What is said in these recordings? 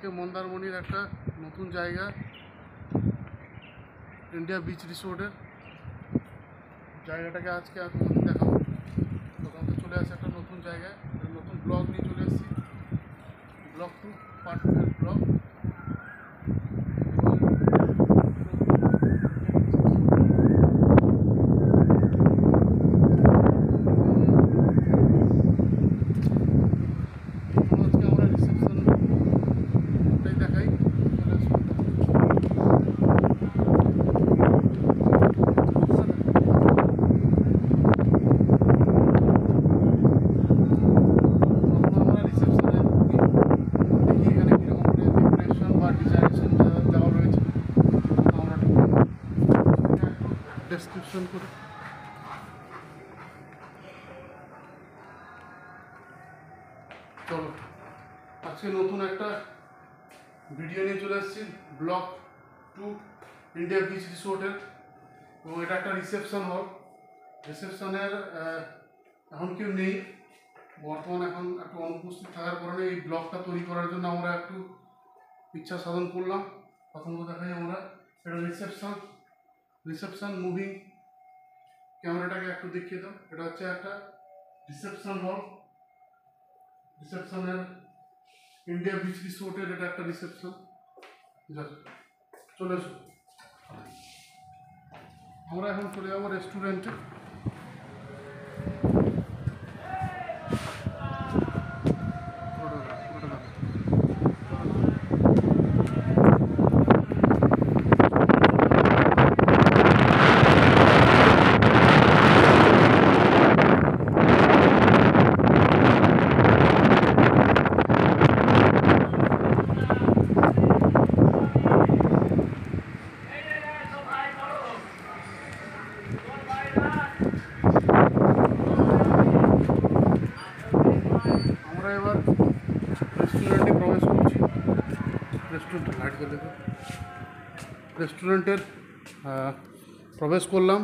আজকে মন্দারমণির একটা নতুন জায়গা ইন্ডিয়া বিচ রিসোর্টের জায়গাটাকে আজকে তোমাদের দেখাবো। প্রথমত চলে আসে একটা নতুন জায়গায়, নতুন ব্লগ নিয়ে চলে এসেছি। ব্লগ 2 পার্ট 2 এর ব্লগ। ডেসক্রিপশন করে চলো আজকে নতুন একটা ভিডিও নিয়ে চলে এসেছি, ব্লগ 2 ইন্ডিয়া বিচ রিসোর্টের। এবং এটা একটা রিসেপশন হল। রিসেপশনের এখন কেউ নেই বর্তমানে, এখন একটু অনুপস্থিত থাকার কারণে এই ব্লগটা তৈরি করার জন্য আমরা একটু ইচ্ছা সাধন করলাম। প্রথমত দেখাই আমরা এটা রিসেপশন মুভিং। ক্যামেরাটাকে একটু দেখিয়ে দাও। এটা হচ্ছে একটা রিসেপশন হল, রিসেপশনের ইন্ডিয়া বিচ রিসোর্টের এটা একটা রিসেপশন। চলে এসো, আমরা এখন চলে যাবো রেস্টুরেন্টে। এবার রেস্টুরেন্টে প্রবেশ করছি। রেস্টুরেন্টের প্রবেশ করলাম।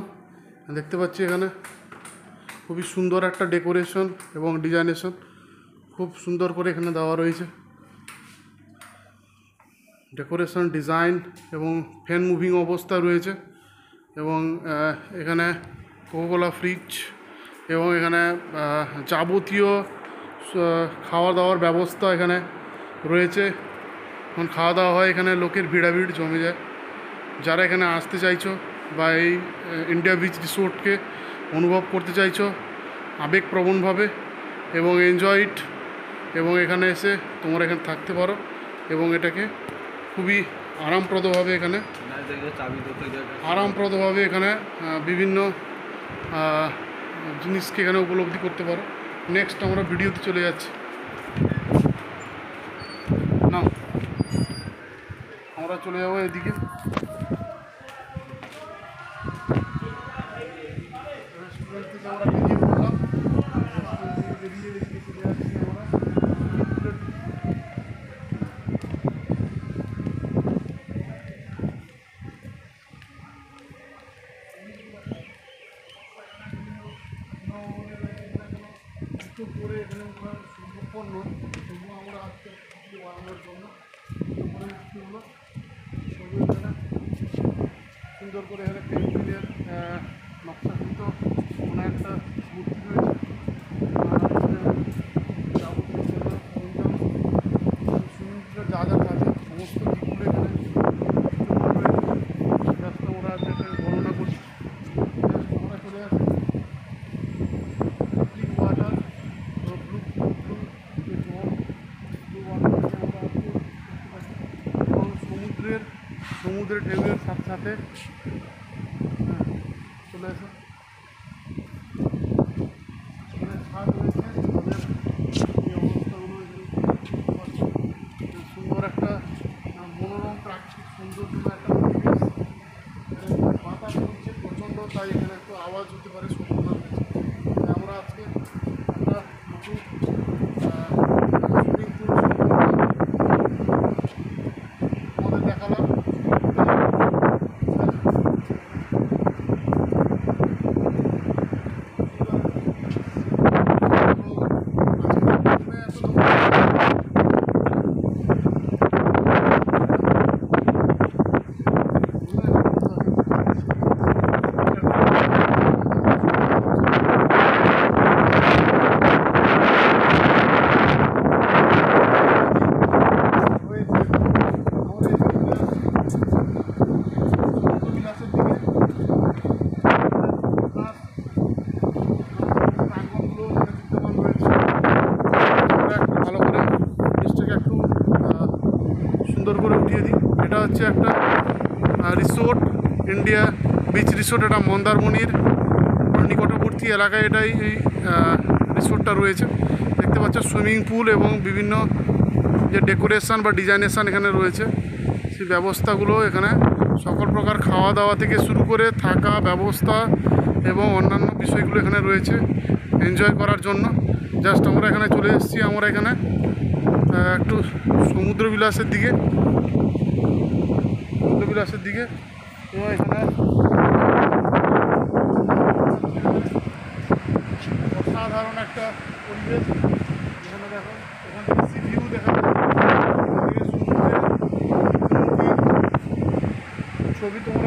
দেখতে পাচ্ছি এখানে খুবই সুন্দর একটা ডেকোরেশন এবং ডিজাইনেশন খুব সুন্দর করে এখানে দেওয়া রয়েছে। ডেকোরেশন, ডিজাইন এবং ফ্যান মুভিং অবস্থা রয়েছে। এবং এখানে কোকাকোলা ফ্রিজ এবং এখানে যাবতীয় খাওয়া দাওয়ার ব্যবস্থা এখানে রয়েছে। এখন খাওয়া দাওয়া হয়, এখানে লোকের ভিড়াভিড় জমে যায়। যারা এখানে আসতে চাইছো বা এই ইন্ডিয়া বিচ রিসোর্টকে অনুভব করতে চাইছো আবেগপ্রবণভাবে এবং এনজয় ইট, এবং এখানে এসে তোমরা এখানে থাকতে পারো এবং এটাকে খুবই আরামপ্রদভাবে এখানে বিভিন্ন জিনিসকে এখানে উপলব্ধি করতে পারো। নেক্সট আমরা ভিডিওতে চলে যাচ্ছি। না, আমরা চলে যাবো এদিকে। রেস্টুরেন্ট থেকে আমরা বেরিয়ে পড়লাম। রেস্টুরেন্ট থেকে বেরিয়ে এদিকে চলে যাচ্ছি আমরা। করে এখানে সম্ভবপর নয়, তবুও আমরা আজকে বানানোর জন্য মিষ্টিগুলো সবই এখানে সুন্দর করে এখানে টেবিলের নকশাকৃত কোনো একটা মূর্তি রয়েছে। যাবতীয় সুইমিংপুলের যা যা থাকে সমস্ত দিকগুলো এখানে জাস্ট আমরা যেটা গণনা করছি। আমরা চলে আসি ওয়াটার এবং সমুদ্রের ঢেউয়ের সাথে সাথে চলে আসে ছাদ রয়েছে। তাদের এই অবস্থাগুলো সুন্দর একটা মনোরম প্রাকৃতিক সৌন্দর্য একটা পরিবেশ। বাতাস হচ্ছে প্রচণ্ড, তাই এখানে একটু আওয়াজ হতে পারে। শব্দটা রয়েছে। আমরা আজকে একটা নতুন সুইমিং পুল আমাদের দেখালাম। সুন্দর করে উঠিয়ে দিই। এটা হচ্ছে একটা রিসোর্ট, ইন্ডিয়া বিচ রিসোর্ট। এটা মন্দারমণির নিকটবর্তী এলাকায় এটাই এই রিসোর্টটা রয়েছে। দেখতে পাচ্ছ সুইমিং পুল এবং বিভিন্ন যে ডেকোরেশন বা ডিজাইনেশন এখানে রয়েছে, সেই ব্যবস্থাগুলো এখানে সকল প্রকার খাওয়া দাওয়া থেকে শুরু করে থাকা ব্যবস্থা এবং অন্যান্য বিষয়গুলো এখানে রয়েছে এনজয় করার জন্য। জাস্ট আমরা এখানে চলে এসেছি, আমরা এখানে একটু সমুদ্র বিলাসের দিকে এবং এখানে অসাধারণ একটা পরিবেশ। এখানে দেখো, এখান থেকে সি ভিউ দেখা যায়, ছবি তোমার